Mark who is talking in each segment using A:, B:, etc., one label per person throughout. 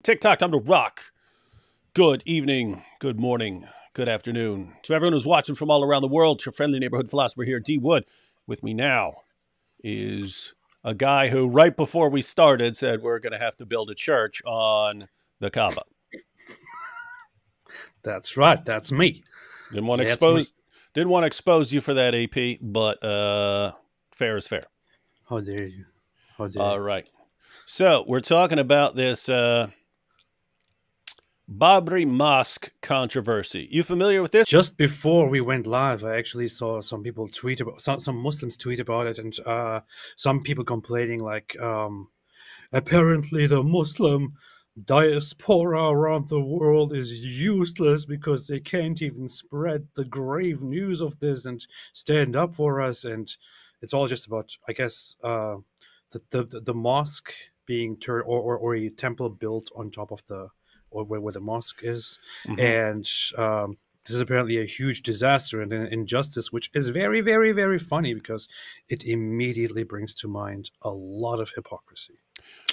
A: TikTok, time to rock. Good evening, good morning, good afternoon. To everyone who's watching from all around the world, your friendly neighborhood philosopher here, D. Wood. With me now is a guy who, right before we started, said we're going to have to build a church on the Kaaba.
B: That's right. That's me.
A: Didn't want to
B: That's me.
A: expose you for that, AP, but fair is fair.
B: How dare you? How dare
A: All
B: you?
A: right. So we're talking about this Babri Mosque controversy. You familiar with this?
B: Just before we went live, I actually saw some people tweet about some Muslims tweet about it, and some people complaining like, apparently the Muslim diaspora around the world is useless because they can't even spread the grave news of this and stand up for us, and it's all just about, I guess, the mosque being turned, or a temple built on top of the, or where the mosque is. And this is apparently a huge disaster and an injustice, which is very, very, very funny because it immediately brings to mind a lot of hypocrisy.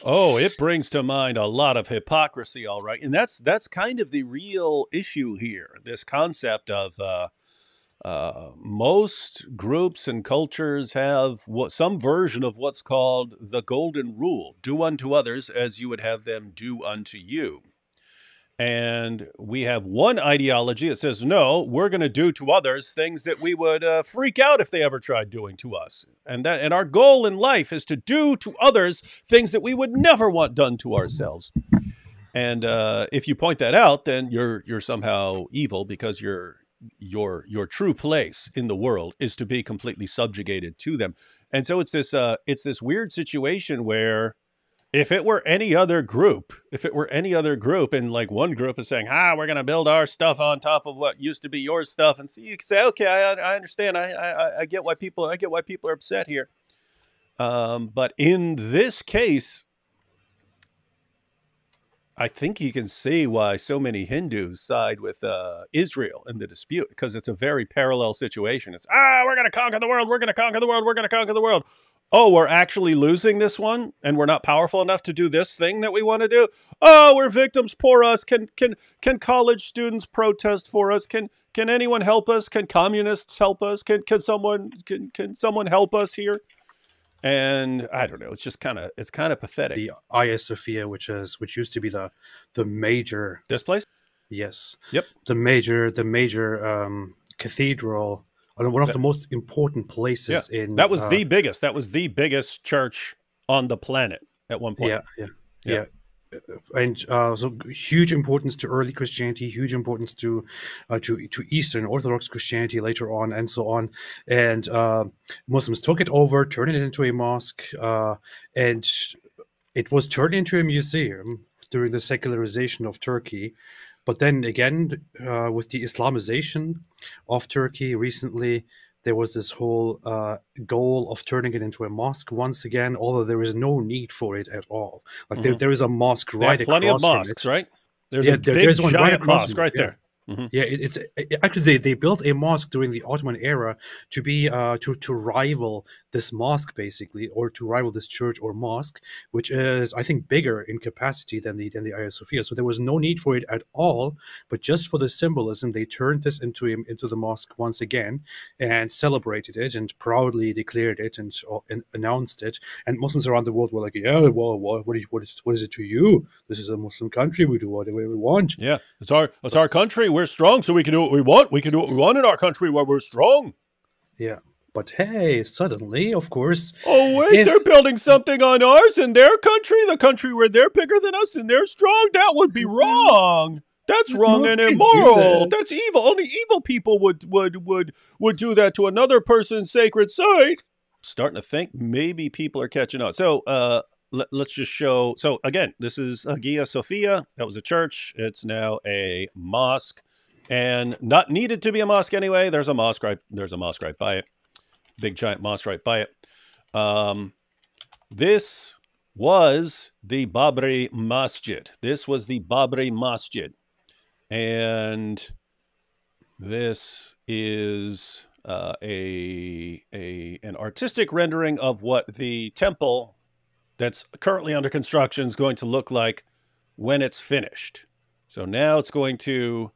A: Oh, it brings to mind a lot of hypocrisy, all right. And that's kind of the real issue here. This concept of most groups and cultures have some version of what's called the golden rule: do unto others as you would have them do unto you. And we have one ideology that says, no, we're going to do to others things that we would freak out if they ever tried doing to us. And our goal in life is to do to others things that we would never want done to ourselves. And if you point that out, then you're somehow evil, because your true place in the world is to be completely subjugated to them. And so it's this weird situation where, if it were any other group, and like one group is saying, we're going to build our stuff on top of what used to be your stuff, and so you can say, okay, I understand. I get why people are upset here. But in this case, I think you can see why so many Hindus side with Israel in the dispute, because it's a very parallel situation. It's, we're going to conquer the world. We're going to conquer the world. We're going to conquer the world. Oh, we're actually losing this one, and we're not powerful enough to do this thing that we want to do. Oh, we're victims. Poor us. Can college students protest for us? Can anyone help us? Can communists help us? Can someone help us here? And I don't know. It's just kind of pathetic.
B: The Hagia Sophia, which used to be the major,
A: this place.
B: Yes.
A: Yep.
B: The major cathedral. One of the most important places in...
A: That was the biggest. That was the biggest church on the planet at one point.
B: Yeah. And so huge importance to early Christianity, huge importance to Eastern Orthodox Christianity later on, and so on. And Muslims took it over, turned it into a mosque, and it was turned into a museum during the secularization of Turkey. But then again, with the Islamization of Turkey recently, there was this whole goal of turning it into a mosque once again, although there is no need for it at all. Like there is a mosque right across
A: plenty of mosques, right? There's a big giant mosque right there.
B: Yeah, actually they built a mosque during the Ottoman era to be to rival this mosque, basically, or to rival this church or mosque, which is, I think, bigger in capacity than the Hagia Sophia. So there was no need for it at all, but just for the symbolism, they turned this into the mosque once again and celebrated it and proudly declared it and announced it. And Muslims around the world were like, yeah, well, what is it to you? This is a Muslim country. We do whatever we want.
A: Yeah, it's our country. We're strong, so we can do what we want. We can do what we want in our country where we're strong.
B: Yeah. But hey, suddenly, of course...
A: Oh, wait, they're building something on ours in their country, the country where they're bigger than us and they're strong? That would be wrong. That's wrong and immoral. That's evil. Only evil people would do that to another person's sacred site. Starting to think maybe people are catching on. So, let's just show. So again, this is Hagia Sophia. That was a church. It's now a mosque, and not needed to be a mosque anyway. There's a mosque right by it. Big giant mosque right by it. This was the Babri Masjid. This was the Babri Masjid, and this is an artistic rendering of what the temple that's currently under construction is going to look like when it's finished. So now it's going to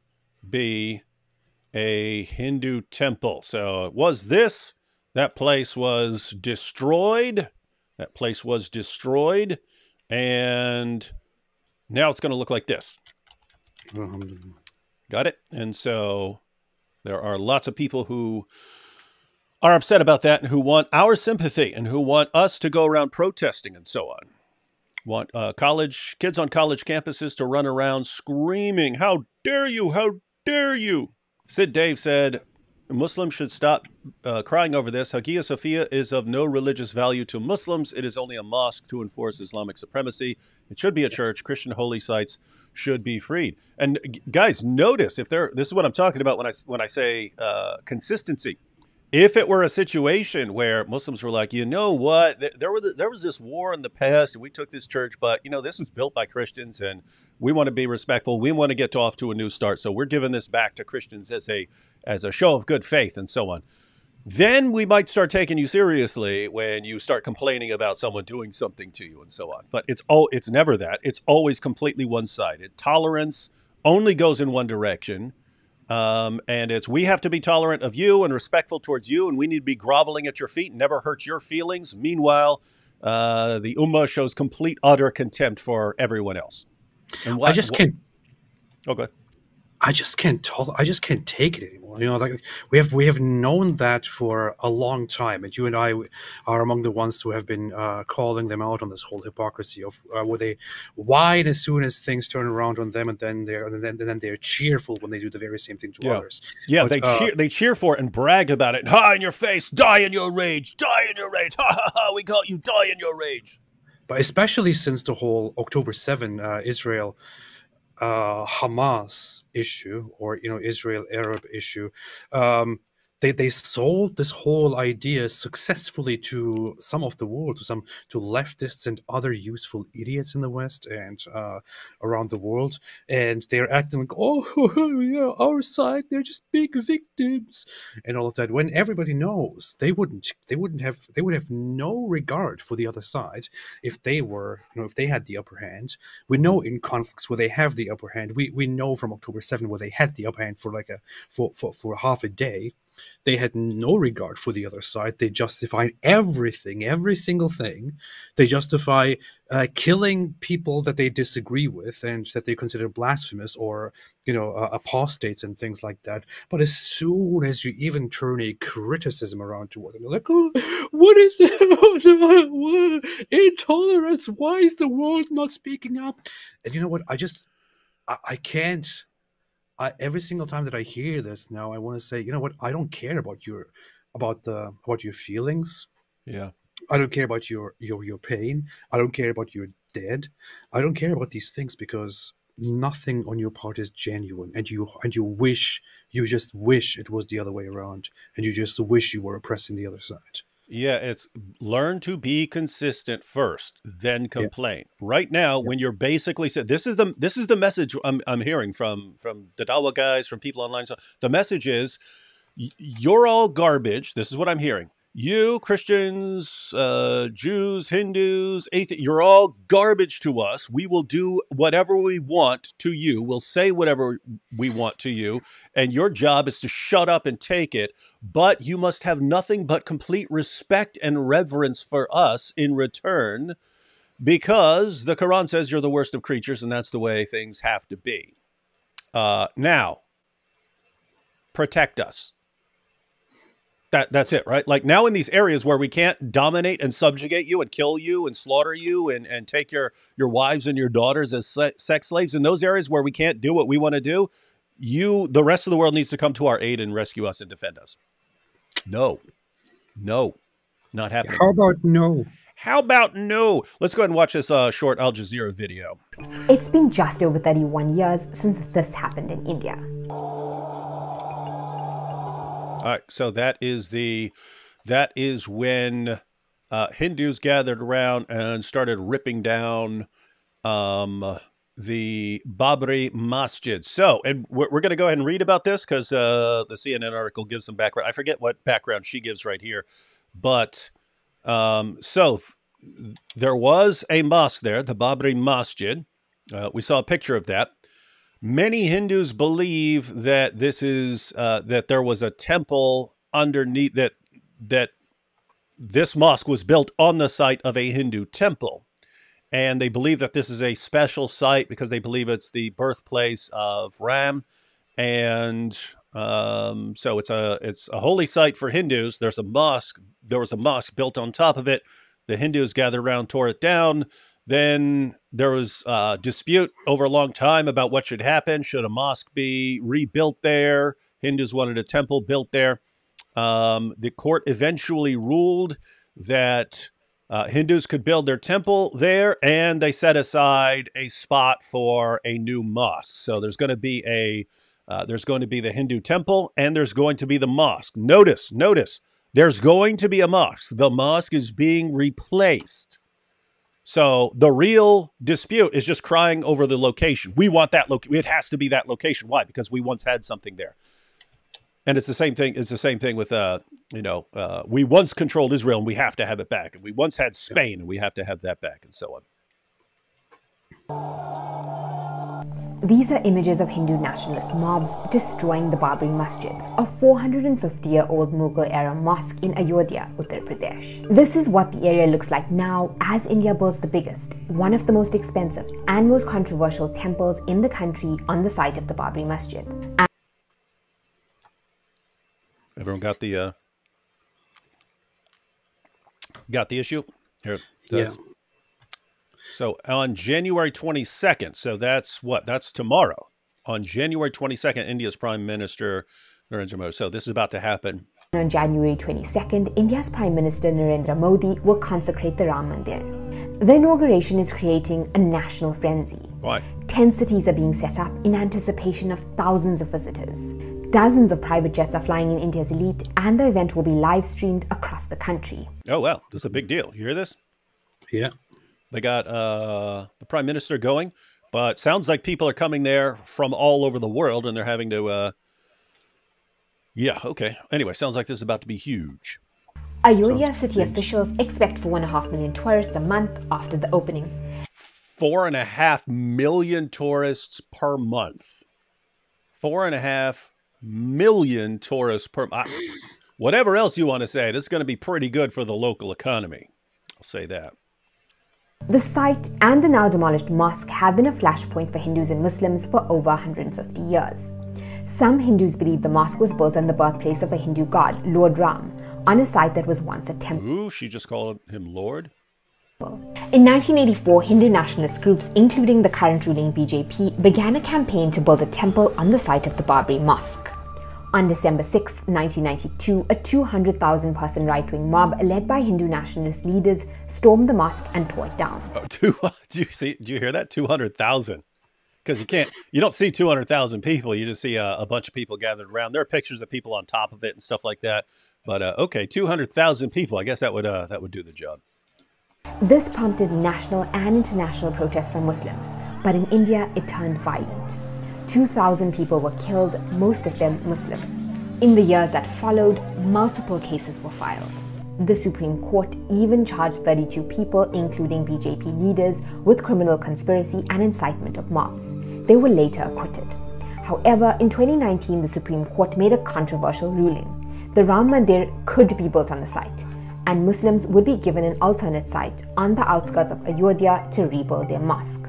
A: be a Hindu temple. So it was this. That place was destroyed. That place was destroyed. And now it's going to look like this. Got it? And so there are lots of people who are upset about that and who want our sympathy and who want us to go around protesting and so on. Want college kids on college campuses to run around screaming, "How dare you? How dare you?" Sid Dave said, Muslims should stop crying over this. Hagia Sophia is of no religious value to Muslims. It is only a mosque to enforce Islamic supremacy. It should be a church. Christian holy sites should be freed. And guys, notice if this is what I'm talking about when I say consistency. If it were a situation where Muslims were like, you know what, there was this war in the past and we took this church, but, you know, this was built by Christians and we want to be respectful. We want to get off to a new start. So we're giving this back to Christians as a show of good faith and so on. Then we might start taking you seriously when you start complaining about someone doing something to you and so on. But it's never that. It's always completely one-sided. Tolerance only goes in one direction. And we have to be tolerant of you and respectful towards you, and we need to be groveling at your feet and never hurt your feelings. Meanwhile, the Ummah shows complete, utter contempt for everyone else. And
B: I just can't.
A: Okay.
B: I just can't take it anymore. You know, like we have known that for a long time, and you and I are among the ones who have been calling them out on this whole hypocrisy of where they whine as soon as things turn around on them, and then they're cheerful when they do the very same thing to others.
A: Yeah,
B: but,
A: they cheer for it and brag about it. Ha in your face, die in your rage, die in your rage. Ha ha ha! We got you, die in your rage.
B: But especially since the whole October 7 Israel. Hamas issue, or Israel Arab issue, they sold this whole idea successfully to some of the world, to leftists and other useful idiots in the West and around the world, and they're acting like, oh yeah, our side, they're just big victims and all of that, when everybody knows they would have no regard for the other side if they were, if they had the upper hand. We know in conflicts where they have the upper hand, we know from October 7 where they had the upper hand for for half a day. They had no regard for the other side. They justified everything, every single thing. They justify killing people that they disagree with and that they consider blasphemous or, apostates and things like that. But as soon as you even turn a criticism around toward them, they're like, oh, what is that? Intolerance? Why is the world not speaking up? And you know what? I can't. Every single time that I hear this now, I want to say, you know what? I don't care about your feelings.
A: Yeah.
B: I don't care about your pain. I don't care about your dead. I don't care about these things because nothing on your part is genuine, and you just wish it was the other way around, and you just wish you were oppressing the other side.
A: Yeah, it's learn to be consistent first, then complain. Yeah. Right now, when you're basically said, this is the message I'm hearing from the Dawa guys, from people online. So the message is, you're all garbage. This is what I'm hearing. You Christians, Jews, Hindus, atheists, you're all garbage to us. We will do whatever we want to you. We'll say whatever we want to you. And your job is to shut up and take it. But you must have nothing but complete respect and reverence for us in return, because the Quran says you're the worst of creatures, and that's the way things have to be. Now, protect us. That's it, right? Like now in these areas where we can't dominate and subjugate you and kill you and slaughter you and take your wives and your daughters as sex slaves, in those areas where we can't do what we want to do, the rest of the world needs to come to our aid and rescue us and defend us. No, not happening.
B: How about no?
A: How about no? Let's go ahead and watch this short Al Jazeera video.
C: It's been just over 31 years since this happened in India.
A: All right, so that is when Hindus gathered around and started ripping down the Babri Masjid. So, and we're going to go ahead and read about this because the CNN article gives some background. I forget what background she gives right here, but so there was a mosque there, the Babri Masjid. We saw a picture of that. Many Hindus believe that this is that there was a temple underneath that this mosque was built on the site of a Hindu temple. And they believe that this is a special site because they believe it's the birthplace of Ram. And so it's a holy site for Hindus. There's a mosque. There was a mosque built on top of it. The Hindus gathered around, tore it down. Then there was a dispute over a long time about what should happen. Should a mosque be rebuilt there? Hindus wanted a temple built there. The court eventually ruled that Hindus could build their temple there, and they set aside a spot for a new mosque. So there's going to be the Hindu temple, and there's going to be the mosque. Notice, there's going to be a mosque. The mosque is being replaced. So the real dispute is just crying over the location. We want that location. It has to be that location. Why? Because we once had something there. And it's the same thing. It's the same thing with, we once controlled Israel and we have to have it back. And we once had Spain and we have to have that back, and so on.
C: These are images of Hindu nationalist mobs destroying the Babri Masjid, a 450-year-old Mughal-era mosque in Ayodhya, Uttar Pradesh. This is what the area looks like now as India builds the biggest, one of the most expensive and most controversial temples in the country on the site of the Babri Masjid.
A: Everyone got the issue? Here it
B: does.
A: Yeah. So on January 22nd, so that's what? That's tomorrow. On January 22nd, India's Prime Minister Narendra Modi. So this is about to happen.
C: On January 22nd, India's Prime Minister Narendra Modi will consecrate the Ram Mandir. The inauguration is creating a national frenzy.
A: Why?
C: 10 cities are being set up in anticipation of thousands of visitors. Dozens of private jets are flying in India's elite, and the event will be live streamed across the country.
A: Oh, well, this is a big deal. You hear this?
B: Yeah.
A: They got the Prime Minister going, but sounds like people are coming there from all over the world, and they're having to, yeah, okay. Anyway, sounds like this is about to be huge.
C: Ayodhya city officials expect 4.5 million tourists a month after the opening.
A: 4.5 million tourists per month. 4.5 million tourists per month. Whatever else you want to say, this is going to be pretty good for the local economy. I'll say that.
C: The site and the now demolished mosque have been a flashpoint for Hindus and Muslims for over 150 years. Some Hindus believe the mosque was built on the birthplace of a Hindu god, Lord Ram, on a site that was once a temple.
A: Ooh, she just called him Lord?
C: In 1984, Hindu nationalist groups, including the current ruling BJP, began a campaign to build a temple on the site of the Babri Mosque. On December 6, 1992, a 200,000-person right-wing mob led by Hindu nationalist leaders stormed the mosque and tore it down.
A: Do you hear that? 200,000. Because you don't see 200,000 people. You just see a bunch of people gathered around. There are pictures of people on top of it and stuff like that. But okay, 200,000 people. I guess that would do the job.
C: This prompted national and international protests from Muslims, but in India it turned violent. 2,000 people were killed, most of them Muslim. In the years that followed, multiple cases were filed. The Supreme Court even charged 32 people, including BJP leaders, with criminal conspiracy and incitement of mobs. They were later acquitted. However, in 2019, the Supreme Court made a controversial ruling. The Ram Mandir could be built on the site, and Muslims would be given an alternate site on the outskirts of Ayodhya to rebuild their mosque.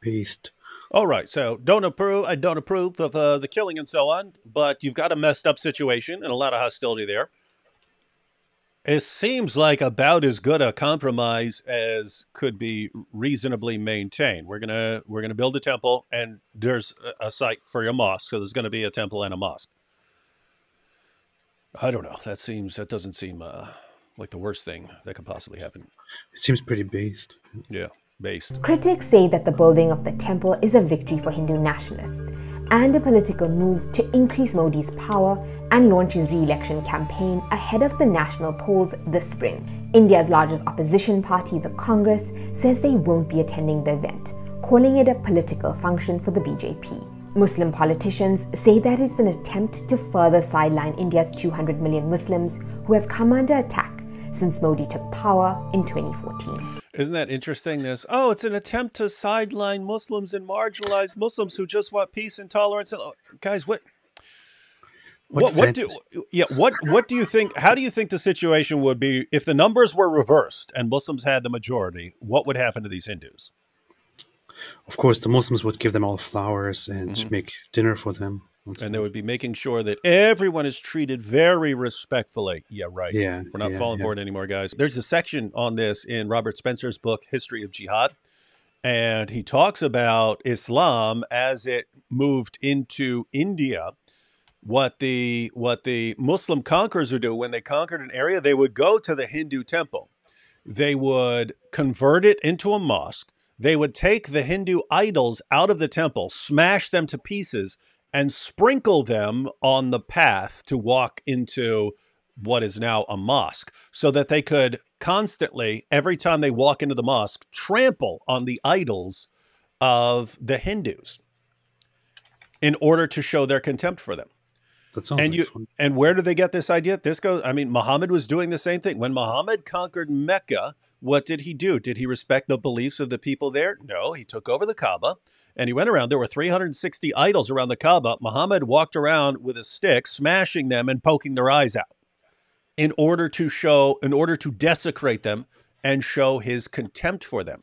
B: Beast.
A: All right, so I don't approve of the killing and so on, but you've got a messed up situation and a lot of hostility there. It seems like about as good a compromise as could be reasonably maintained. We're gonna build a temple, and there's a site for your mosque, so there's going to be a temple and a mosque. I don't know. That doesn't seem like the worst thing that could possibly happen.
B: It seems pretty based.
A: Yeah. Based.
C: Critics say that the building of the temple is a victory for Hindu nationalists and a political move to increase Modi's power and launch his re-election campaign ahead of the national polls this spring. India's largest opposition party, the Congress, says they won't be attending the event, calling it a political function for the BJP. Muslim politicians say that it's an attempt to further sideline India's 200 million Muslims who have come under attack since Modi took power in 2014.
A: Isn't that interesting? This, oh, it's an attempt to sideline Muslims and marginalize Muslims who just want peace and tolerance. And, guys, what do you think? How do you think the situation would be if the numbers were reversed and Muslims had the majority? What would happen to these Hindus?
B: Of course, the Muslims would give them all flowers and make dinner for them.
A: And they would be making sure that everyone is treated very respectfully. Yeah, right.
B: Yeah,
A: We're not falling for it anymore, guys. There's a section on this in Robert Spencer's book, History of Jihad. And he talks about Islam as it moved into India. What the Muslim conquerors would do when they conquered an area, they would go to the Hindu temple. They would convert it into a mosque. They would take the Hindu idols out of the temple, smash them to pieces, and sprinkle them on the path to walk into what is now a mosque, so that they could constantly, every time they walk into the mosque, trample on the idols of the Hindus in order to show their contempt for them.
B: That sounds like fun.
A: And where do they get this idea? This goes, I mean, Muhammad was doing the same thing. When Muhammad conquered Mecca, what did he do? Did he respect the beliefs of the people there? No, he took over the Kaaba and he went around. There were 360 idols around the Kaaba. Muhammad walked around with a stick, smashing them and poking their eyes out in order to desecrate them and show his contempt for them.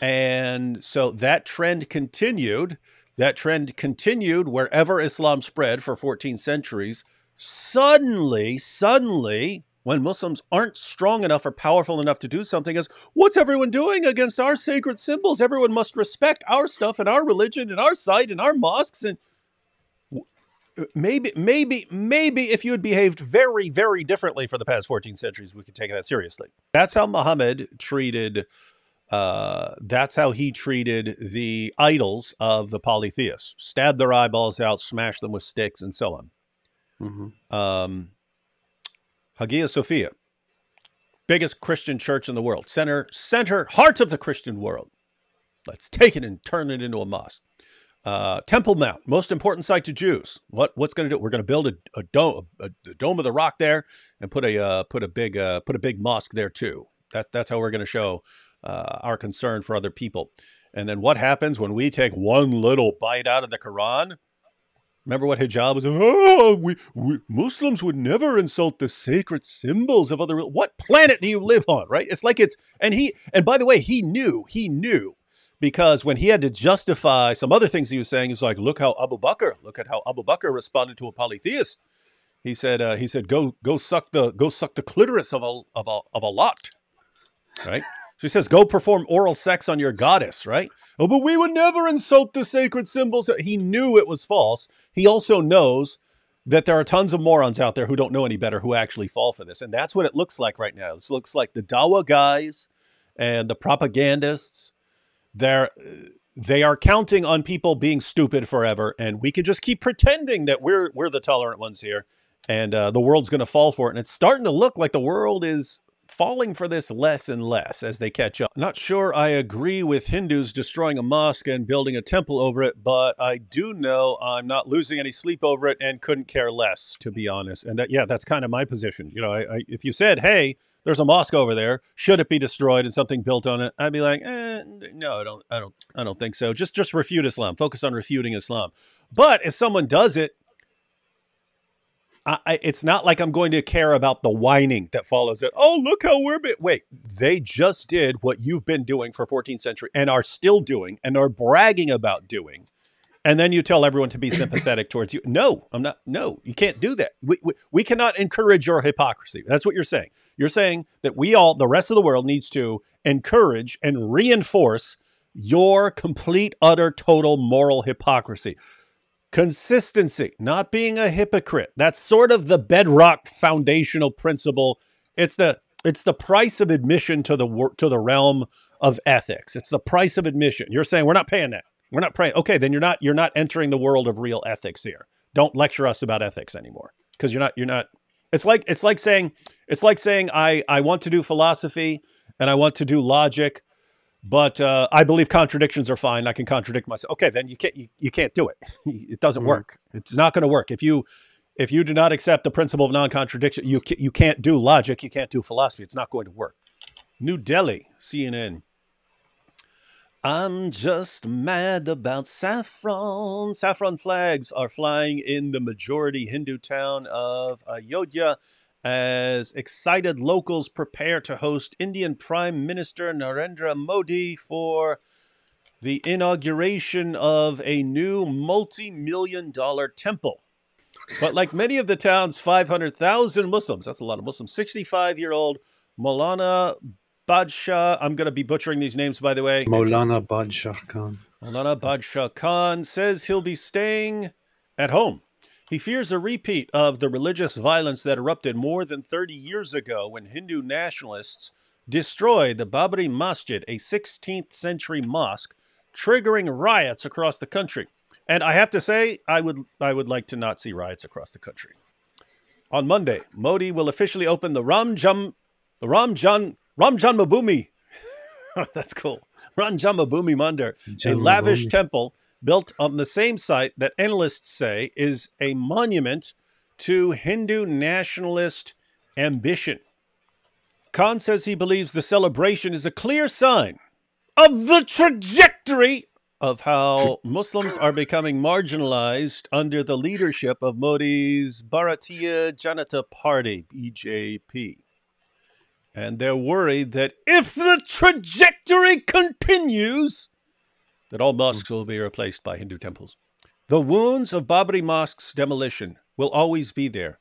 A: And so that trend continued. That trend continued wherever Islam spread for 14 centuries. Suddenly, when Muslims aren't strong enough or powerful enough to do something, is what's everyone doing against our sacred symbols? Everyone must respect our stuff and our religion and our site and our mosques. And maybe if you had behaved very, very differently for the past 14 centuries, we could take that seriously. That's how Muhammad treated. That's how he treated the idols of the polytheists. Stabbed their eyeballs out, smashed them with sticks, and so on. Hagia Sophia, biggest Christian church in the world, center, heart of the Christian world. Let's take it and turn it into a mosque. Temple Mount, most important site to Jews. What's going to do? We're going to build a dome of the rock there, and put a big mosque there too. That's how we're going to show our concern for other people. And then what happens when we take one little bite out of the Quran? Remember what hijab was? Oh, we Muslims would never insult the sacred symbols of other. What planet do you live on, right? It's like and by the way, he knew, because when he had to justify some other things he was saying, he's like, look at how Abu Bakr responded to a polytheist. He said, go suck the clitoris of a lot, right? So he says, go perform oral sex on your goddess, right? Oh, but we would never insult the sacred symbols. He knew it was false. He also knows that there are tons of morons out there who don't know any better who actually fall for this. And that's what it looks like right now. This looks like the Dawah guys and the propagandists. They are counting on people being stupid forever. And we can just keep pretending that we're the tolerant ones here. And the world's going to fall for it. And it's starting to look like the world is falling for this less and less as they catch up. Not sure I agree with Hindus destroying a mosque and building a temple over it, but I do know I'm not losing any sleep over it and couldn't care less, to be honest. And that's kind of my position. You know, if you said, hey, there's a mosque over there, should it be destroyed and something built on it? I'd be like, no, I don't think so. Just refute Islam. Focus on refuting Islam. But if someone does it, it's not like I'm going to care about the whining that follows it. Oh, look how wait, they just did what you've been doing for 14th century and are still doing and are bragging about doing. And then you tell everyone to be sympathetic towards you. No, I'm not. No, you can't do that. We cannot encourage your hypocrisy. That's what you're saying. You're saying that the rest of the world needs to encourage and reinforce your complete, utter, total moral hypocrisy. Consistency, not being a hypocrite. That's sort of the bedrock foundational principle. It's the price of admission to the realm of ethics. It's the price of admission. You're saying we're not paying that. We're not paying. Okay, then you're not entering the world of real ethics here. Don't lecture us about ethics anymore, because you're not. It's like saying I want to do philosophy and I want to do logic, but I believe contradictions are fine. I can contradict myself. Okay, then you can't do it. It doesn't work. It's not going to work. If you do not accept the principle of non-contradiction, you can't do logic. You can't do philosophy. It's not going to work. New Delhi, CNN. I'm just mad about saffron. Saffron flags are flying in the majority Hindu town of Ayodhya as excited locals prepare to host Indian Prime Minister Narendra Modi for the inauguration of a new multi-million-dollar temple. But like many of the town's 500,000 Muslims, that's a lot of Muslims, 65-year-old Maulana Badshah, I'm going to be butchering these names, by the way.
B: Maulana Badshah Khan.
A: Maulana Badshah Khan says he'll be staying at home. He fears a repeat of the religious violence that erupted more than 30 years ago when Hindu nationalists destroyed the Babri Masjid, a 16th century mosque, triggering riots across the country. And I have to say, I would like to not see riots across the country. On Monday, Modi will officially open the Ram Janmabhoomi. That's cool. Ram Janmabhoomi Mandir, a lavish temple built on the same site that analysts say is a monument to Hindu nationalist ambition. Khan says he believes the celebration is a clear sign of the trajectory of how Muslims are becoming marginalized under the leadership of Modi's Bharatiya Janata Party, BJP. And they're worried that if the trajectory continues, that all mosques will be replaced by Hindu temples. The wounds of Babri Mosque's demolition will always be there,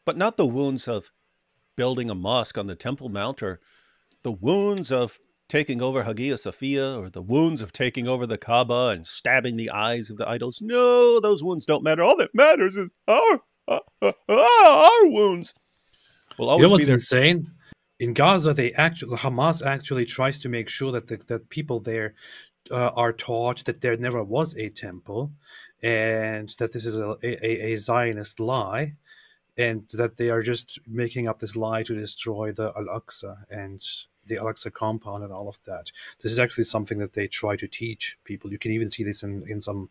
A: but not the wounds of building a mosque on the Temple Mount, or the wounds of taking over Hagia Sophia, or the wounds of taking over the Kaaba and stabbing the eyes of the idols. No, those wounds don't matter. All that matters is our wounds will always be there.
B: Insane? In Gaza, Hamas actually tries to make sure that that people there are taught that there never was a temple, and that this is a Zionist lie, and that they are just making up this lie to destroy the Al-Aqsa and the Al-Aqsa compound and all of that. This is actually something that they try to teach people. You can even see this in some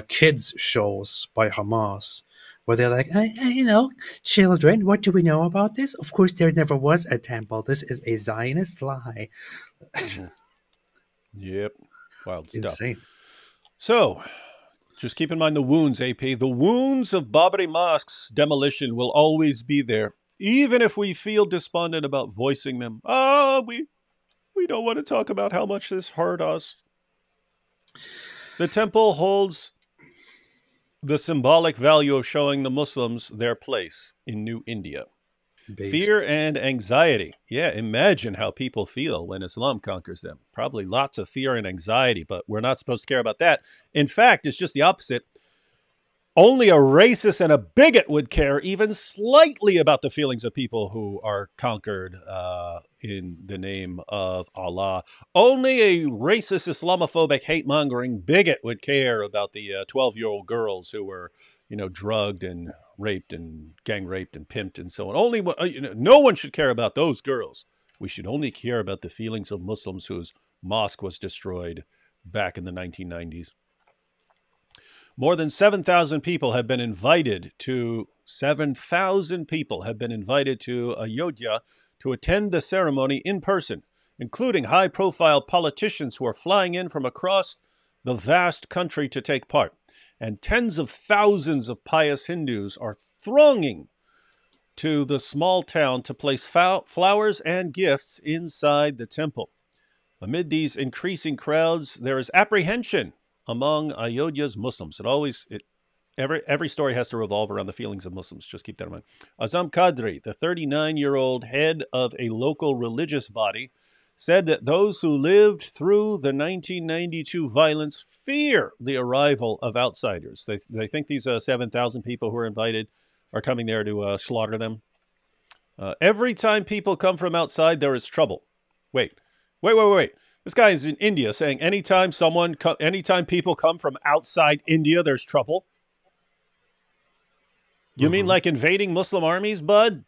B: kids shows by Hamas, where they're like, children, what do we know about this? Of course, there never was a temple. This is a Zionist lie.
A: Yep. Wild stuff.
B: Insane.
A: So, just keep in mind the wounds, AP. The wounds of Babri Mosque's demolition will always be there, even if we feel despondent about voicing them. We don't want to talk about how much this hurt us. The temple holds the symbolic value of showing the Muslims their place in New India. Fear and anxiety. Yeah, imagine how people feel when Islam conquers them. Probably lots of fear and anxiety, but we're not supposed to care about that. In fact, it's just the opposite. Only a racist and a bigot would care even slightly about the feelings of people who are conquered in the name of Allah. Only a racist, Islamophobic, hate-mongering bigot would care about the 12-year-old girls who were, drugged and raped and gang raped and pimped and so on. No one should care about those girls. We should only care about the feelings of Muslims whose mosque was destroyed back in the 1990s. More than 7,000 people have been invited to Ayodhya to attend the ceremony in person, including high-profile politicians who are flying in from across the vast country to take part. And tens of thousands of pious Hindus are thronging to the small town to place flowers and gifts inside the temple. Amid these increasing crowds, there is apprehension among Ayodhya's Muslims. Every story has to revolve around the feelings of Muslims. Just keep that in mind. Azam Qadri, the 39-year-old head of a local religious body, said that those who lived through the 1992 violence fear the arrival of outsiders. They think these 7,000 people who are invited are coming there to slaughter them. Every time people come from outside, there is trouble. Wait. This guy is in India saying anytime people come from outside India, there's trouble. You mean like invading Muslim armies, bud?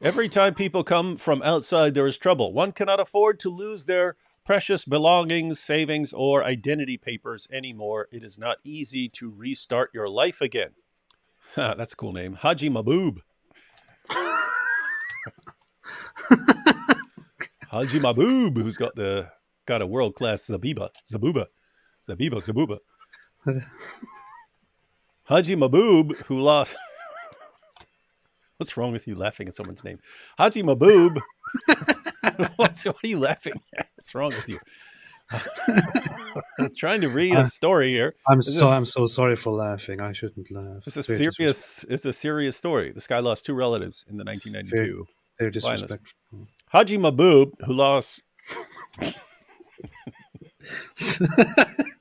A: Every time people come from outside, there is trouble. One cannot afford to lose their precious belongings, savings, or identity papers anymore. It is not easy to restart your life again. That's a cool name. Haji Mahbub. Haji Mahbub, who's got a world-class zabuba. Haji Mahbub, who lost... What's wrong with you laughing at someone's name? Haji Mahbub. What are you laughing at? What's wrong with you? I'm trying to read a story here.
B: I'm so sorry for laughing. I shouldn't laugh.
A: It's a serious story. This guy lost 2 relatives in the 1992
B: Very disrespectful.
A: Haji Mahbub, who lost...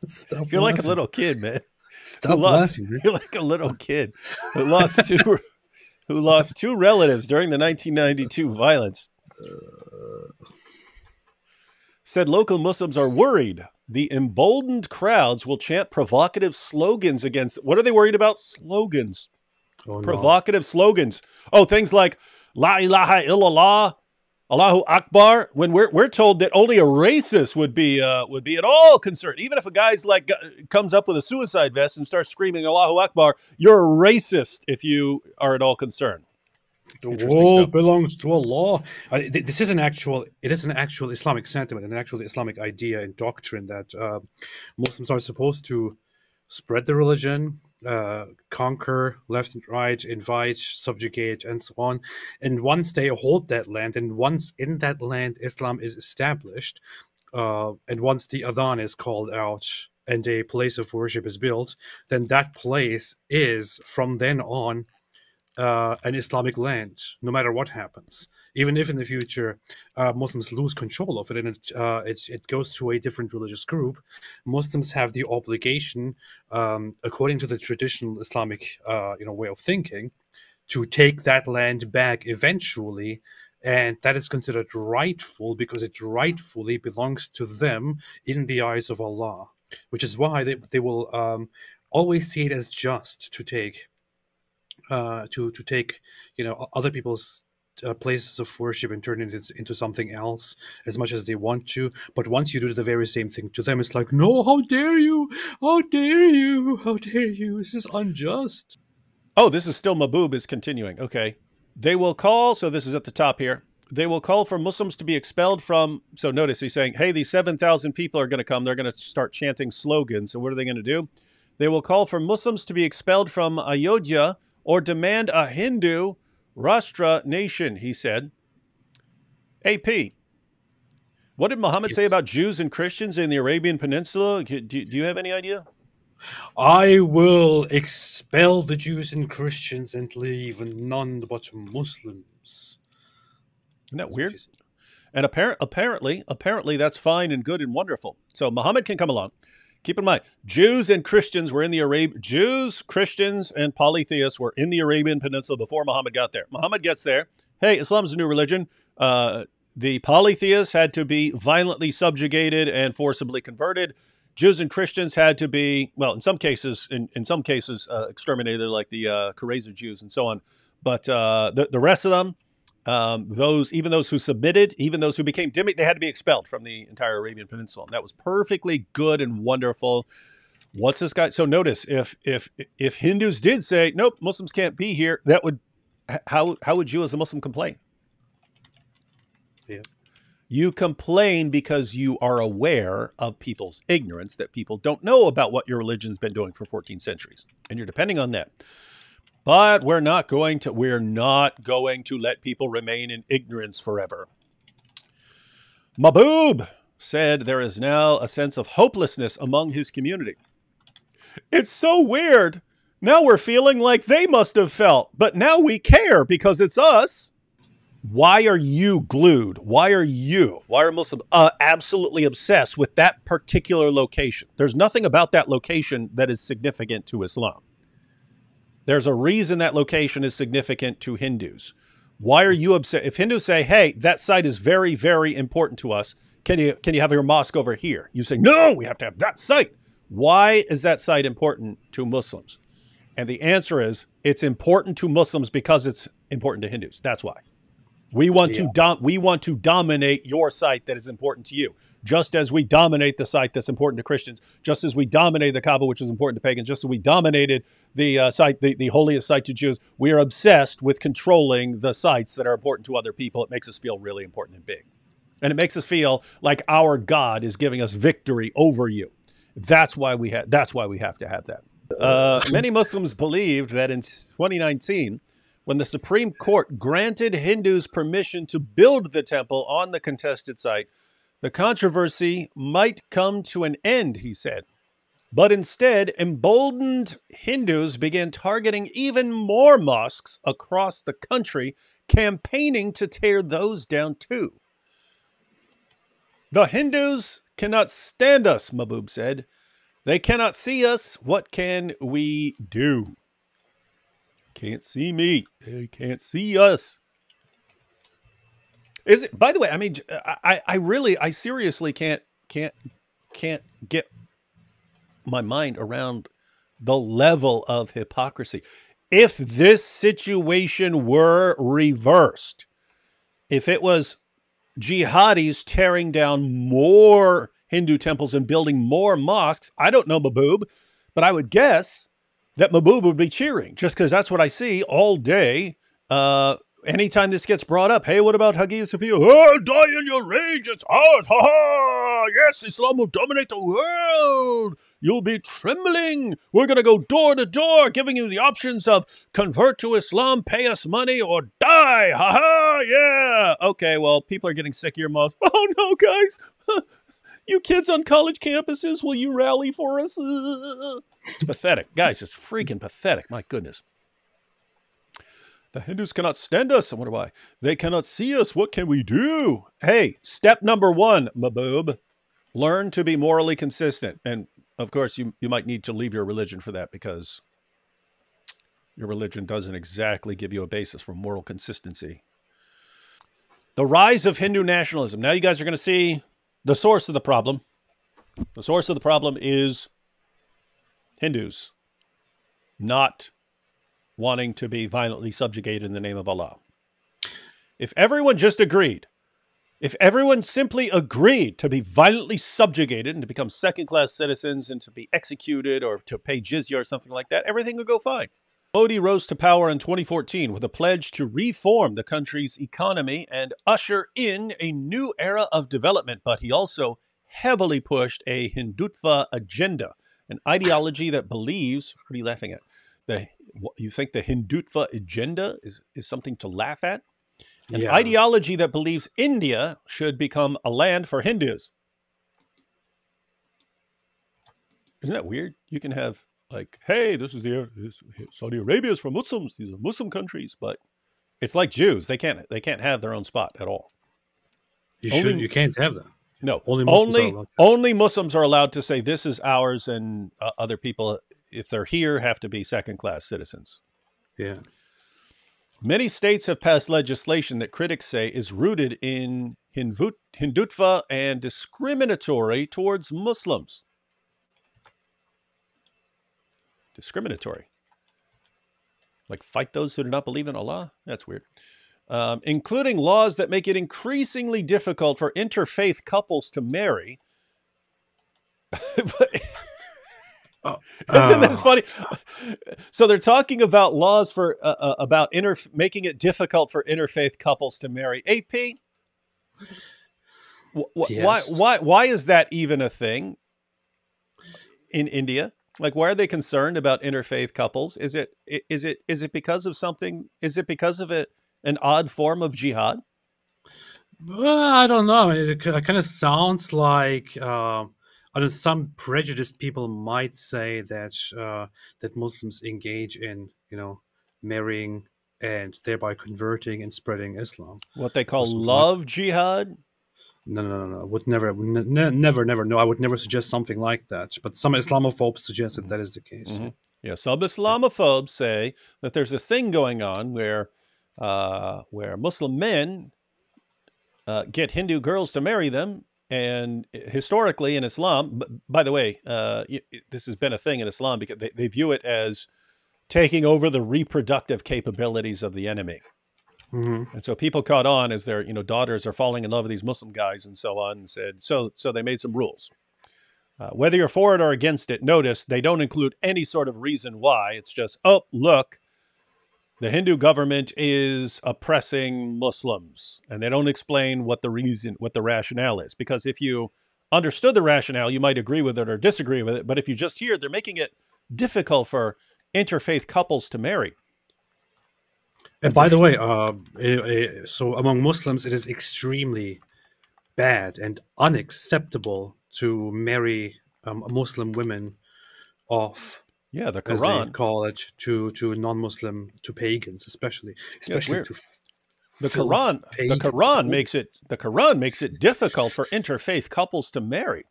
B: Stop
A: You're like a
B: laughing.
A: little kid, man.
B: Stop laughing. Man.
A: You're like a little kid who lost 2 relatives during the 1992 violence. Said local Muslims are worried the emboldened crowds will chant provocative slogans against... What are they worried about? Slogans.
B: Oh,
A: Provocative slogans. Oh, things like La ilaha illallah, Allahu Akbar. When we're told that only a racist would be at all concerned. Even if a guy's like comes up with a suicide vest and starts screaming Allahu Akbar, you're a racist if you are at all concerned.
B: The world belongs to Allah. This is an actual Islamic sentiment, an actual Islamic idea and doctrine that Muslims are supposed to spread the religion, conquer left and right, invite, subjugate, and so on. And once they hold that land, and once in that land Islam is established, and once the adhan is called out and a place of worship is built, then that place is from then on an Islamic land, no matter what happens. Even if in the future Muslims lose control of it and it goes to a different religious group, Muslims have the obligation, according to the traditional Islamic way of thinking, to take that land back eventually, and that is considered rightful because it rightfully belongs to them in the eyes of Allah, which is why they will always see it as just to take other people's places of worship and turn it into something else as much as they want to. But once you do the very same thing to them, it's like, no, how dare you? How dare you? How dare you? This is unjust.
A: Oh, this is still Mahbub is continuing. Okay. They will call, so this is at the top here. They will call for Muslims to be expelled from, so notice he's saying, hey, these 7,000 people are going to come. They're going to start chanting slogans. So what are they going to do? They will call for Muslims to be expelled from Ayodhya or demand a Hindu Rashtra nation, he said. AP, what did Muhammad say about Jews and Christians in the Arabian Peninsula? Do you have any idea?
B: I will expel the Jews and Christians and leave none but Muslims.
A: Isn't that weird? And apparently that's fine and good and wonderful. So Muhammad can come along. Keep in mind, Jews and Christians were in the Jews, Christians, and polytheists were in the Arabian Peninsula before Muhammad got there. Muhammad gets there. Hey, Islam's a new religion. The polytheists had to be violently subjugated and forcibly converted. Jews and Christians had to be, well, in some cases, exterminated, like the Qurayza Jews and so on. But the rest of them, even those who submitted, even those who became dhimmi, they had to be expelled from the entire Arabian Peninsula. And that was perfectly good and wonderful. What's this guy? So notice, if Hindus did say, nope, Muslims can't be here, that would, how would you as a Muslim complain?
B: Yeah.
A: You complain because you are aware of people's ignorance, that people don't know about what your religion's been doing for 14 centuries. And you're depending on that. But we're not going to let people remain in ignorance forever. Mahbub said there is now a sense of hopelessness among his community. It's so weird. Now we're feeling like they must have felt, but now we care because it's us. Why are you glued? Why are Muslims absolutely obsessed with that particular location? There's nothing about that location that is significant to Islam. There's a reason that location is significant to Hindus. Why are you upset? If Hindus say, hey, that site is very, very important to us, can you have your mosque over here? You say, no, we have to have that site. Why is that site important to Muslims? And the answer is, it's important to Muslims because it's important to Hindus. That's why. We want to dominate your site that is important to you, just as we dominate the site that's important to Christians, just as we dominated the Kaaba, which is important to pagans, just as we dominated the site, the holiest site to Jews. We are obsessed with controlling the sites that are important to other people. It makes us feel really important and big. And it makes us feel like our God is giving us victory over you. That's why we have to have that. Many Muslims believed that in 2019, when the Supreme Court granted Hindus permission to build the temple on the contested site, the controversy might come to an end, he said. But instead, emboldened Hindus began targeting even more mosques across the country, campaigning to tear those down too. The Hindus cannot stand us, Mahbub said. They cannot see us. What can we do? Can't see me. They can't see us. Is it? By the way, I mean, I seriously can't get my mind around the level of hypocrisy. If this situation were reversed, if it was jihadis tearing down more Hindu temples and building more mosques, I don't know Mahbub, but I would guess that Mahbub would be cheering, just because that's what I see all day. Anytime this gets brought up, hey, what about Hagia Sophia? Oh, die in your rage, it's ours. Ha ha! Yes, Islam will dominate the world. You'll be trembling. We're going to go door to door, giving you the options of convert to Islam, pay us money, or die. Ha ha! Yeah. Okay, well, people are getting sick of your mouth. Oh no, guys. You kids on college campuses, will you rally for us? It's pathetic. Guys, it's freaking pathetic. My goodness. The Hindus cannot stand us. I wonder why. They cannot see us. What can we do? Hey, step number one, Mahbub. Learn to be morally consistent. And, of course, you might need to leave your religion for that, because your religion doesn't exactly give you a basis for moral consistency. The rise of Hindu nationalism. Now you guys are going to see the source of the problem. The source of the problem is Hindus not wanting to be violently subjugated in the name of Allah. If everyone just agreed, if everyone simply agreed to be violently subjugated and to become second-class citizens and to be executed or to pay jizya or something like that, everything would go fine. Modi rose to power in 2014 with a pledge to reform the country's economy and usher in a new era of development, but he also heavily pushed a Hindutva agenda, an ideology that believes, what are you laughing at? You think the Hindutva agenda is something to laugh at? An ideology that believes India should become a land for Hindus. Isn't that weird? You can have like, hey, this Saudi Arabia is for Muslims. These are Muslim countries, but it's like Jews. They can't have their own spot at all.
B: You can't have that.
A: No, only Muslims are allowed to say this is ours, and other people, if they're here, have to be second-class citizens.
B: Yeah.
A: Many states have passed legislation that critics say is rooted in Hindutva and discriminatory towards Muslims. Discriminatory. Like fight those who do not believe in Allah? That's weird. Including laws that make it increasingly difficult for interfaith couples to marry. Isn't this funny? So they're talking about laws for about making it difficult for interfaith couples to marry. AP,
B: yes.
A: why is that even a thing in India? Like, why are they concerned about interfaith couples? Is it because of something? Is it because of an odd form of jihad?
B: I don't know. It kind of sounds like some prejudiced people might say that that Muslims engage in, marrying and thereby converting and spreading Islam.
A: What they call love jihad?
B: No. I would never. No, I would never suggest something like that. But some Islamophobes suggest that that is the case.
A: Mm-hmm. Yeah, some Islamophobes say that there's this thing going on where Muslim men get Hindu girls to marry them. And historically in Islam, by the way, this has been a thing in Islam because they view it as taking over the reproductive capabilities of the enemy. Mm-hmm. And so people caught on as their daughters are falling in love with these Muslim guys and so on, and said, so they made some rules. Whether you're for it or against it, notice they don't include any sort of reason why. It's just, oh, look, the Hindu government is oppressing Muslims, and they don't explain what the rationale is. Because if you understood the rationale, you might agree with it or disagree with it. But if you just hear they're making it difficult for interfaith couples to marry.
B: And by the way, so among Muslims, it is extremely bad and unacceptable to marry Muslim women off,
A: Yeah, the
B: as they
A: Quran.
B: call it, to non-Muslim, to pagans, especially
A: Yeah,
B: to
A: the
B: filth
A: Quran. The
B: pagans.
A: Quran makes it difficult for interfaith couples to marry.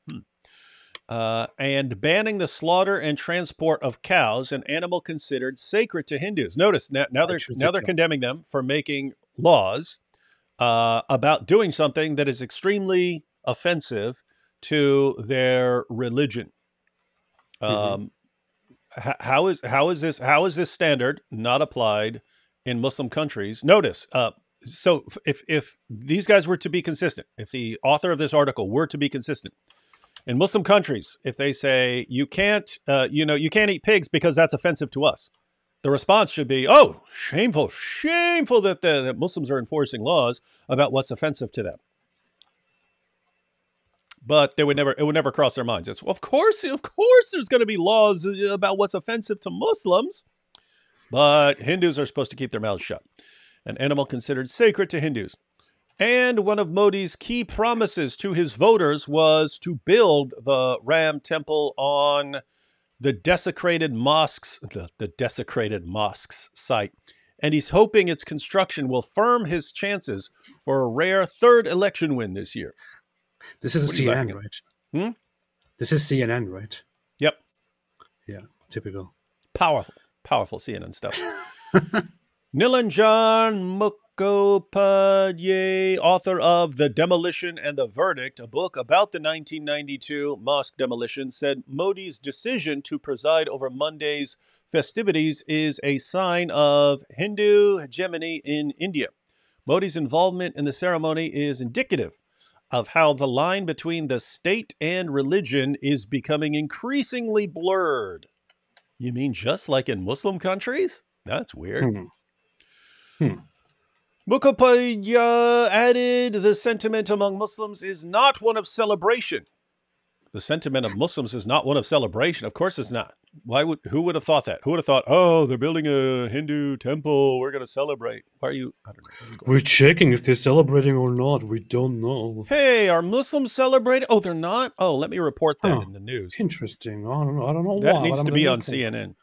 A: And banning the slaughter and transport of cows, an animal considered sacred to Hindus. Notice now they're condemning them for making laws about doing something that is extremely offensive to their religion. How is this standard not applied in Muslim countries? Notice, so if these guys were to be consistent, if the author of this article were to be consistent, in Muslim countries, if they say you can't eat pigs because that's offensive to us, the response should be, "Oh, shameful that Muslims are enforcing laws about what's offensive to them." But it would never cross their minds. It's, of course, there's going to be laws about what's offensive to Muslims, but Hindus are supposed to keep their mouths shut. An animal considered sacred to Hindus. And one of Modi's key promises to his voters was to build the Ram temple on the desecrated mosques site. And he's hoping its construction will firm his chances for a rare third election win this year.
B: This is CNN, right? This is CNN, right?
A: Yep.
B: Yeah, typical.
A: Powerful CNN stuff. Nilanjan Mukhopadhyay, author of The Demolition and the Verdict, a book about the 1992 mosque demolition, said Modi's decision to preside over Monday's festivities is a sign of Hindu hegemony in India. Modi's involvement in the ceremony is indicative of how the line between the state and religion is becoming increasingly blurred. You mean just like in Muslim countries? That's weird. Mukhopadhyay added, the sentiment among Muslims is not one of celebration. The sentiment of Muslims is not one of celebration. Of course it's not. Who would have thought that? Who would have thought, oh, they're building a Hindu temple, we're going to celebrate. Why are you? I don't know.
B: We're checking if they're celebrating or not. We don't know.
A: Hey, are Muslims celebrating? Oh, they're not? Oh, let me report that in the news.
B: Interesting. I don't know
A: that
B: why.
A: That needs to be on CNN.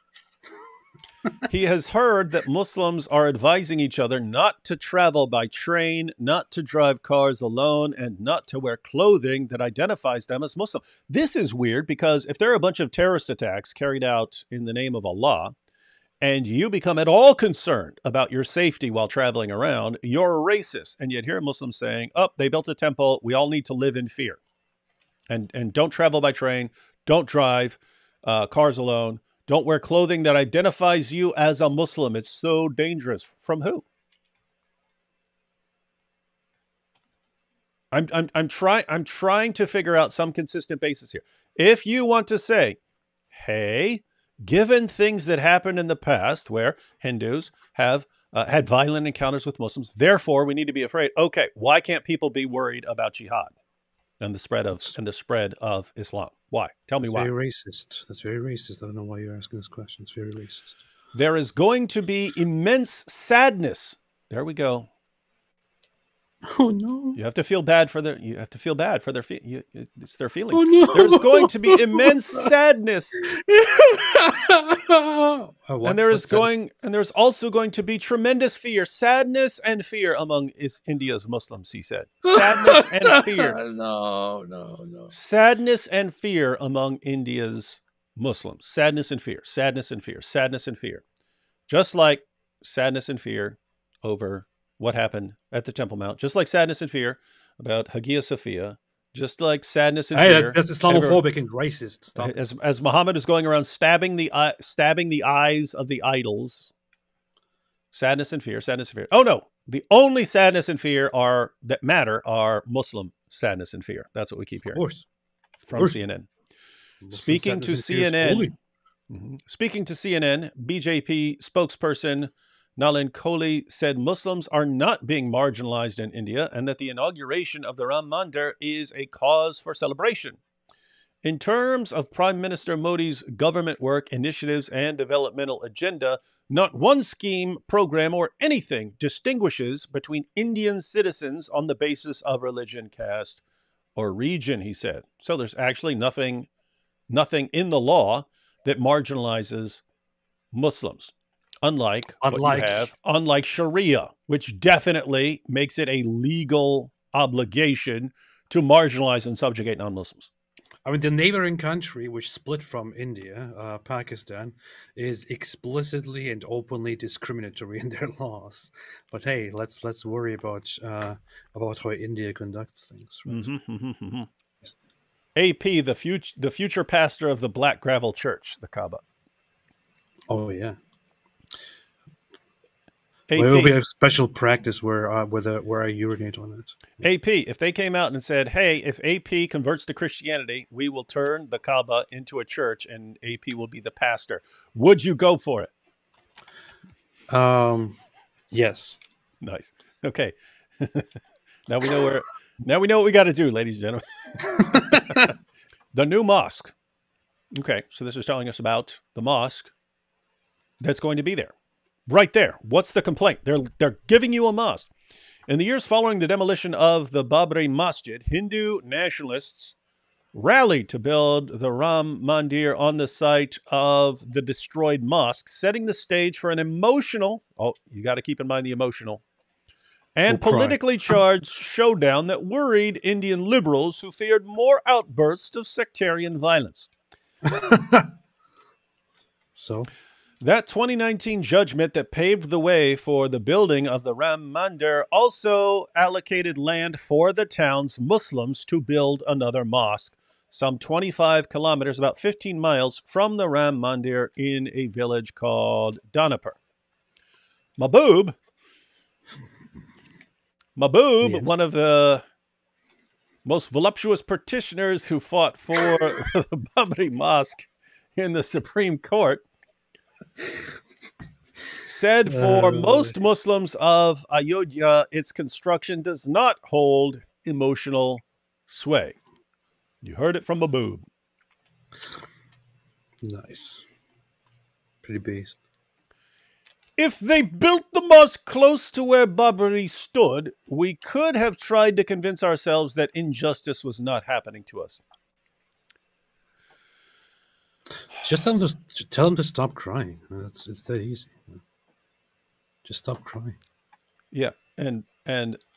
A: He has heard that Muslims are advising each other not to travel by train, not to drive cars alone, and not to wear clothing that identifies them as Muslim. This is weird because if there are a bunch of terrorist attacks carried out in the name of Allah, and you become at all concerned about your safety while traveling around, you're a racist. And yet here are Muslims saying, oh, they built a temple, we all need to live in fear. And don't travel by train, don't drive cars alone. Don't wear clothing that identifies you as a Muslim. It's so dangerous. From who? I'm trying to figure out some consistent basis here. If you want to say, hey, given things that happened in the past where Hindus have had violent encounters with Muslims, therefore we need to be afraid. Okay, why can't people be worried about jihad and the spread of Islam? Why? Tell me why.
B: Very racist. That's very racist. I don't know why you're asking this question. It's very racist.
A: There is going to be immense sadness. There we go.
B: Oh no!
A: You have to feel bad for their. You have to feel bad for their. It's their feelings.
B: Oh no!
A: There's going to be immense sadness. And there's also going to be tremendous fear, sadness and fear among India's Muslims, he said. Sadness and fear.
B: No.
A: Sadness and fear among India's Muslims. Sadness and fear, sadness and fear, sadness and fear. Just like sadness and fear over what happened at the Temple Mount, just like sadness and fear about Hagia Sophia, just like sadness and fear.
B: That's Islamophobic and racist stuff.
A: As Muhammad is going around stabbing the eyes of the idols. Sadness and fear, sadness and fear. Oh no, the only sadness and fear that matter are Muslim sadness and fear. That's what we keep hearing.
B: Of course.
A: From CNN. Speaking to CNN, BJP spokesperson Nalin Kohli said Muslims are not being marginalized in India and that the inauguration of the Ram Mandir is a cause for celebration. In terms of Prime Minister Modi's government work, initiatives, and developmental agenda, not one scheme, program, or anything distinguishes between Indian citizens on the basis of religion, caste, or region, he said. So there's actually nothing in the law that marginalizes Muslims, unlike Sharia, which definitely makes it a legal obligation to marginalize and subjugate non-Muslims.
B: I mean, the neighboring country, which split from India, Pakistan, is explicitly and openly discriminatory in their laws. But hey, let's worry about how India conducts things. Right?
A: AP, the future pastor of the Black Gravel Church, the Kaaba.
B: Oh yeah.
A: AP,
B: we have special practice where I urinate on it.
A: AP, if they came out and said, hey, if AP converts to Christianity, we will turn the Kaaba into a church and AP will be the pastor, would you go for it?
B: Yes.
A: Nice. Okay. Now we know what we got to do, ladies and gentlemen. The new mosque. Okay, so this is telling us about the mosque that's going to be there. Right there. What's the complaint? They're giving you a mosque. In the years following the demolition of the Babri Masjid, Hindu nationalists rallied to build the Ram Mandir on the site of the destroyed mosque, setting the stage for an emotional, you got to keep in mind the emotional, and politically charged showdown that worried Indian liberals who feared more outbursts of sectarian violence.
B: So?
A: That 2019 judgment that paved the way for the building of the Ram Mandir also allocated land for the town's Muslims to build another mosque, some 25 kilometers, about 15 miles from the Ram Mandir in a village called Danapur. Mahbub, yes. One of the most voluptuous petitioners who fought for the Babri Mosque in the Supreme Court, said for most Muslims of Ayodhya, its construction does not hold emotional sway. You heard it from Mahbub.
B: Nice. Pretty based.
A: If they built the mosque close to where Babri stood, we could have tried to convince ourselves that injustice was not happening to us.
B: Just tell them to stop crying. It's that easy. Just stop crying.
A: Yeah, and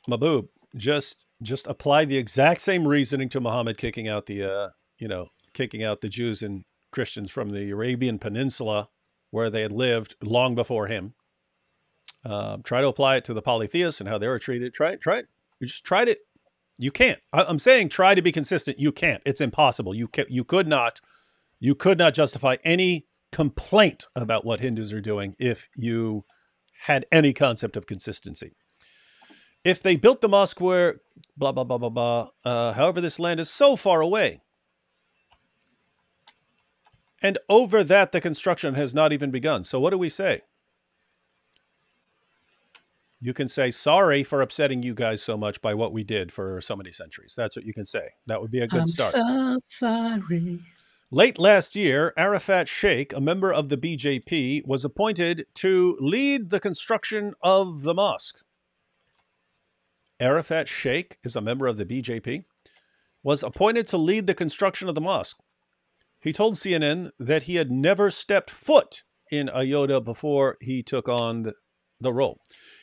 A: Mahbub, just apply the exact same reasoning to Muhammad kicking out the Jews and Christians from the Arabian Peninsula where they had lived long before him. Try to apply it to the polytheists and how they were treated. Try it. You just tried it. You can't. I'm saying try to be consistent. You can't. It's impossible. You could not justify any complaint about what Hindus are doing if you had any concept of consistency. If they built the mosque where blah, blah, blah, blah, blah, however, this land is so far away. And over that, the construction has not even begun. So what do we say? You can say, sorry for upsetting you guys so much by what we did for so many centuries. That's what you can say. That would be a good start.
B: I'm so sorry.
A: Late last year, Arafat Sheikh, a member of the BJP, was appointed to lead the construction of the mosque. Arafat Sheikh is a member of the BJP, was appointed to lead the construction of the mosque. He told CNN that he had never stepped foot in Ayodhya before he took on the role.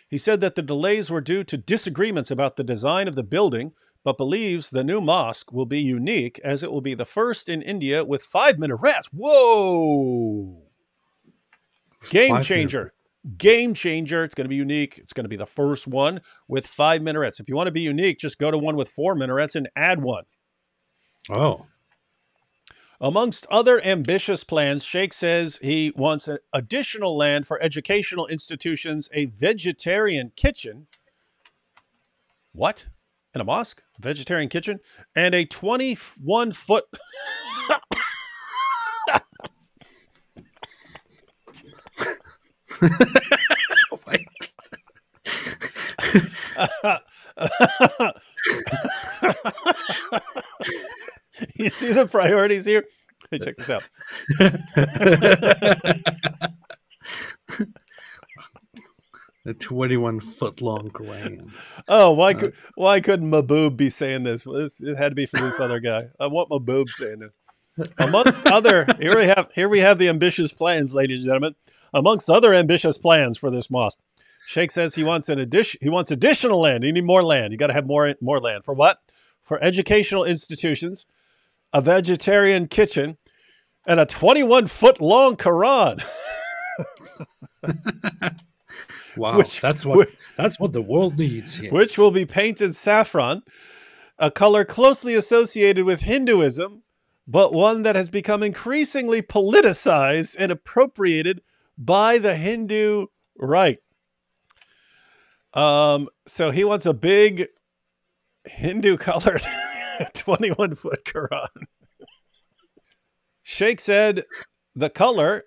A: He said that the delays were due to disagreements about the design of the building, but believes the new mosque will be unique as it will be the first in India with 5 minarets. Whoa! Game changer. Game changer. It's going to be unique. It's going to be the first one with 5 minarets. If you want to be unique, just go to one with 4 minarets and add one.
B: Oh.
A: Amongst other ambitious plans, Sheikh says he wants additional land for educational institutions, a vegetarian kitchen. What? In a mosque? Vegetarian kitchen? And a 21-foot...
B: Oh my
A: You see the priorities here? Hey, check this out.
B: A 21-foot-long Quran.
A: Oh, why couldn't Mahboob be saying this? Well, it had to be for this other guy. I want Mahboob saying it. Amongst other, here we have the ambitious plans, ladies and gentlemen. Amongst other ambitious plans for this mosque, Sheikh says he wants additional land. You need more land. You got to have more land. For what? For educational institutions, a vegetarian kitchen, and a 21-foot-long Quran.
B: Wow, that's what the world needs here.
A: Which will be painted saffron, a color closely associated with Hinduism, but one that has become increasingly politicized and appropriated by the Hindu right. So he wants a big Hindu colored 21-foot Quran. Sheikh said the color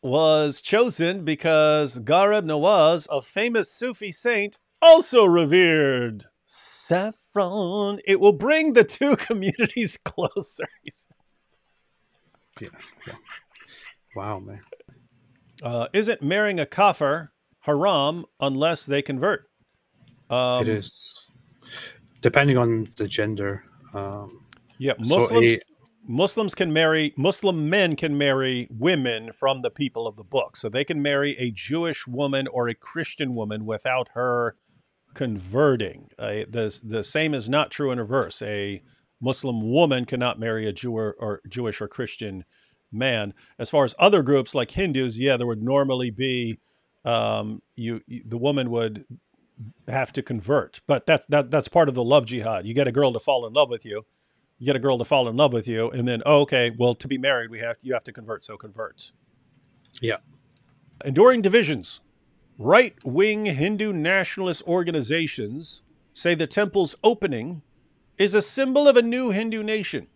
A: was chosen because Gharib Nawaz, a famous Sufi saint, also revered saffron. It will bring the two communities closer.
B: Yeah. Wow, man.
A: Isn't marrying a kafir haram unless they convert?
B: It is. Depending on the gender.
A: Yeah, Muslim men can marry women from the people of the book. So they can marry a Jewish woman or a Christian woman without her converting. The same is not true in reverse. A Muslim woman cannot marry a Jewish or Christian man. As far as other groups like Hindus, yeah, there would normally be the woman would have to convert, but that's part of the love jihad. You get a girl to fall in love with you. You get a girl to fall in love with you, and then, oh, okay, well, to be married, you have to convert, so converts.
B: Yeah.
A: Enduring divisions. Right-wing Hindu nationalist organizations say the temple's opening is a symbol of a new Hindu nation.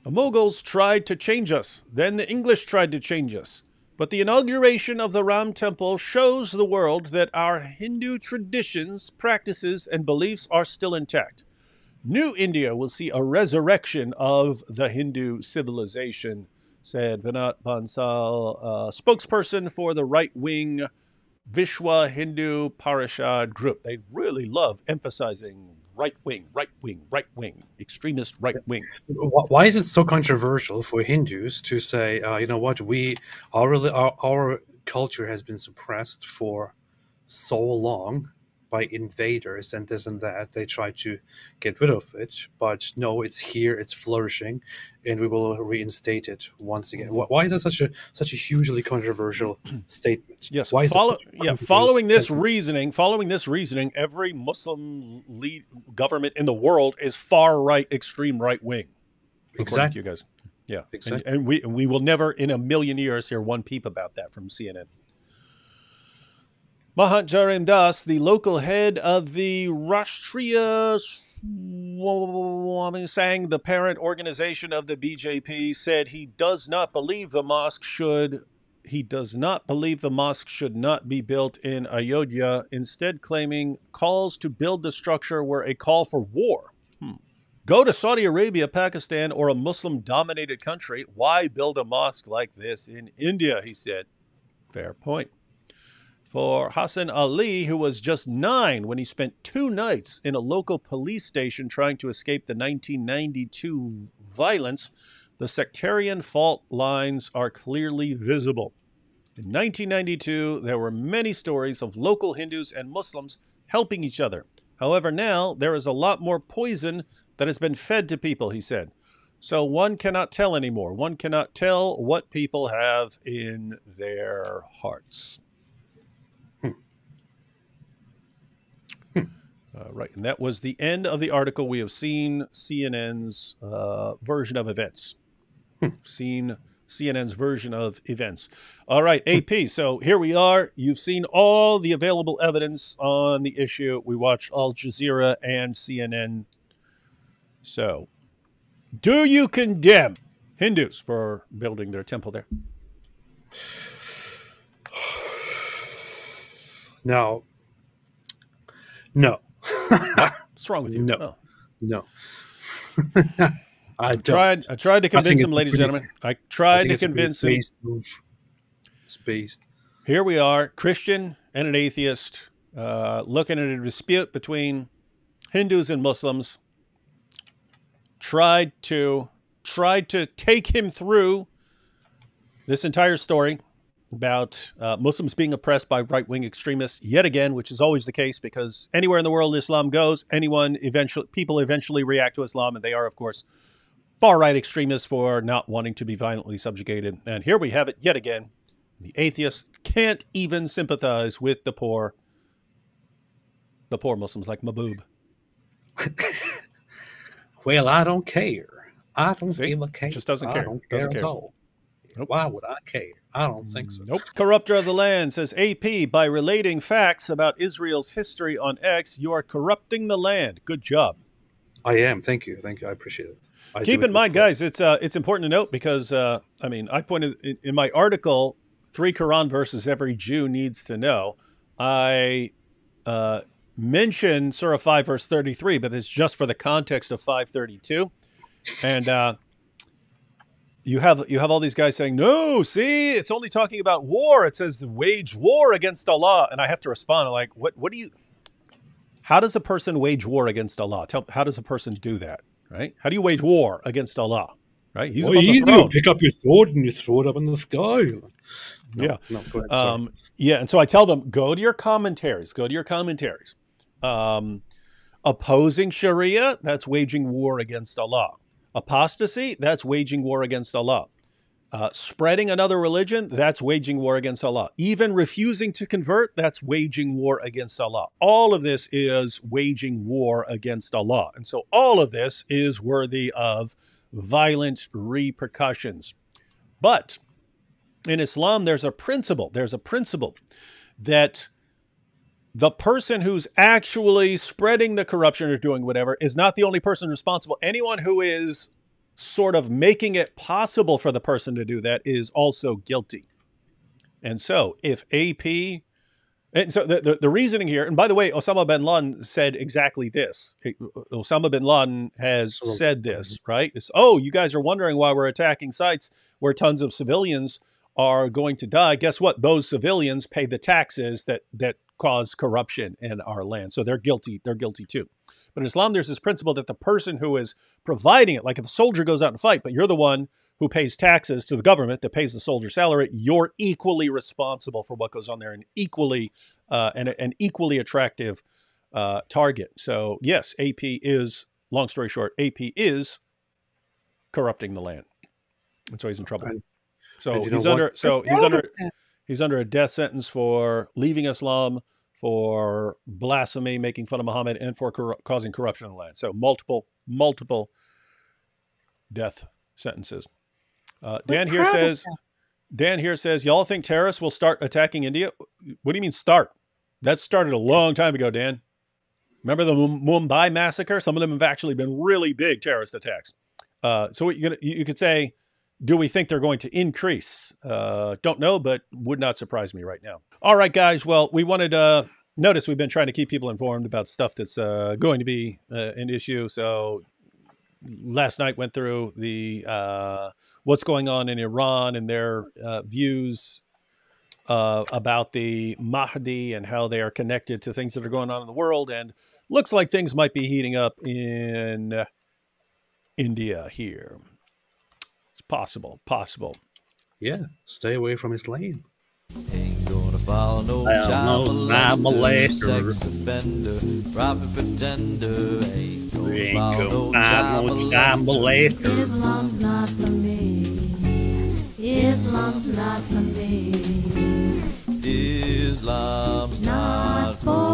A: The Mughals tried to change us. Then the English tried to change us. But the inauguration of the Ram Temple shows the world that our Hindu traditions, practices, and beliefs are still intact. New India will see a resurrection of the Hindu civilization, said Vinod Bansal, spokesperson for the right-wing Vishwa Hindu Parishad group. They really love emphasizing right-wing, extremist right-wing.
B: Why is it so controversial for Hindus to say, you know what, our culture has been suppressed for so long by invaders and this and that. They try to get rid of it, but no, it's here, it's flourishing, and we will reinstate it once again. Why is that such a hugely controversial statement?
A: Yes,
B: why
A: following this reasoning, every Muslim government in the world is far right, extreme right wing.
B: Exactly,
A: you guys. Yeah,
B: exactly.
A: And we will never in a million years hear one peep about that from CNN. Mahant Jarim Das, the local head of the Rashtriya Sang, the parent organization of the BJP, said he does not believe the mosque should not be built in Ayodhya, instead claiming calls to build the structure were a call for war. Go to Saudi Arabia, Pakistan, or a Muslim-dominated country. Why build a mosque like this in India, he said. Fair point. For Hassan Ali, who was just 9 when he spent 2 nights in a local police station trying to escape the 1992 violence, the sectarian fault lines are clearly visible. In 1992, there were many stories of local Hindus and Muslims helping each other. However, now there is a lot more poison that has been fed to people, he said. So one cannot tell anymore. One cannot tell what people have in their hearts. Right, and that was the end of the article. We have seen CNN's version of events. Seen CNN's version of events. All right, AP, so here we are. You've seen all the available evidence on the issue. We watched Al Jazeera and CNN. So, do you condemn Hindus for building their temple there?
B: Now, No.
A: What's wrong with you?
B: No.
A: Oh.
B: No. I
A: tried to convince him, ladies and gentlemen. I tried to convince him.
B: It's based.
A: Here we are, Christian and an atheist, looking at a dispute between Hindus and Muslims. Tried to take him through this entire story about Muslims being oppressed by right-wing extremists yet again, which is always the case because anywhere in the world Islam goes, people eventually react to Islam, and they are, of course, far-right extremists for not wanting to be violently subjugated. And here we have it yet again. The atheists can't even sympathize with the poor Muslims like Mahbub.
B: Well, I don't care. I don't give a care.
A: Just doesn't care.
B: I don't care at all.
A: Nope.
B: Why would I care? I don't think so.
A: Nope. Corrupter of the land says, AP, by relating facts about Israel's history on X, you are corrupting the land. Good job.
B: I am. Thank you. I appreciate it.
A: Keep in mind, guys, it's important to note because, I pointed in my article, 3 Quran verses every Jew needs to know. I mentioned Surah 5, verse 33, but it's just for the context of 532. And you have all these guys saying, no, see, it's only talking about war. It says wage war against Allah. And I have to respond like, how does a person wage war against Allah? How does a person do that? Right? How do you wage war against Allah? Right? He's above the throne.
B: You pick up your sword and you throw it up in the sky.
A: No,
B: go ahead,
A: yeah, and so I tell them, go to your commentaries. Opposing Sharia, that's waging war against Allah. Apostasy, that's waging war against Allah. Spreading another religion, that's waging war against Allah. Even refusing to convert, that's waging war against Allah. All of this is waging war against Allah. And so all of this is worthy of violent repercussions. But in Islam, there's a principle that the person who's actually spreading the corruption or doing whatever is not the only person responsible. Anyone who is sort of making it possible for the person to do that is also guilty. And so if AP, and so the reasoning here, and by the way, Osama bin Laden said exactly this. Osama bin Laden has said this, right? It's, you guys are wondering why we're attacking sites where tons of civilians are going to die. Guess what? Those civilians pay the taxes that cause corruption in our land. So they're guilty. They're guilty too. But in Islam, there's this principle that the person who is providing it, like if a soldier goes out and fight, but you're the one who pays taxes to the government that pays the soldier's salary, you're equally responsible for what goes on there, and equally an equally attractive target. So yes, AP is, long story short, AP is corrupting the land, and so he's in trouble. So he's under a death sentence for leaving Islam, for blasphemy, making fun of Muhammad, and for causing corruption in the land. So multiple death sentences. Dan here says, y'all think terrorists will start attacking India? What do you mean start? That started a long time ago, Dan. Remember the Mumbai massacre? Some of them have actually been really big terrorist attacks. So you could say, do we think they're going to increase? Don't know, but would not surprise me right now. All right, guys. Well, we wanted to notice we've been trying to keep people informed about stuff that's going to be an issue. So last night went through the what's going on in Iran and their views about the Mahdi and how they are connected to things that are going on in the world. And looks like things might be heating up in India here. Possible.
B: Yeah, stay away from his lane.
D: Ain't gonna follow no child molester, sex offender, private pretender. Ain't gonna follow no child molester.
E: Islam's not for me. Islam's not for me.
D: Islam's not for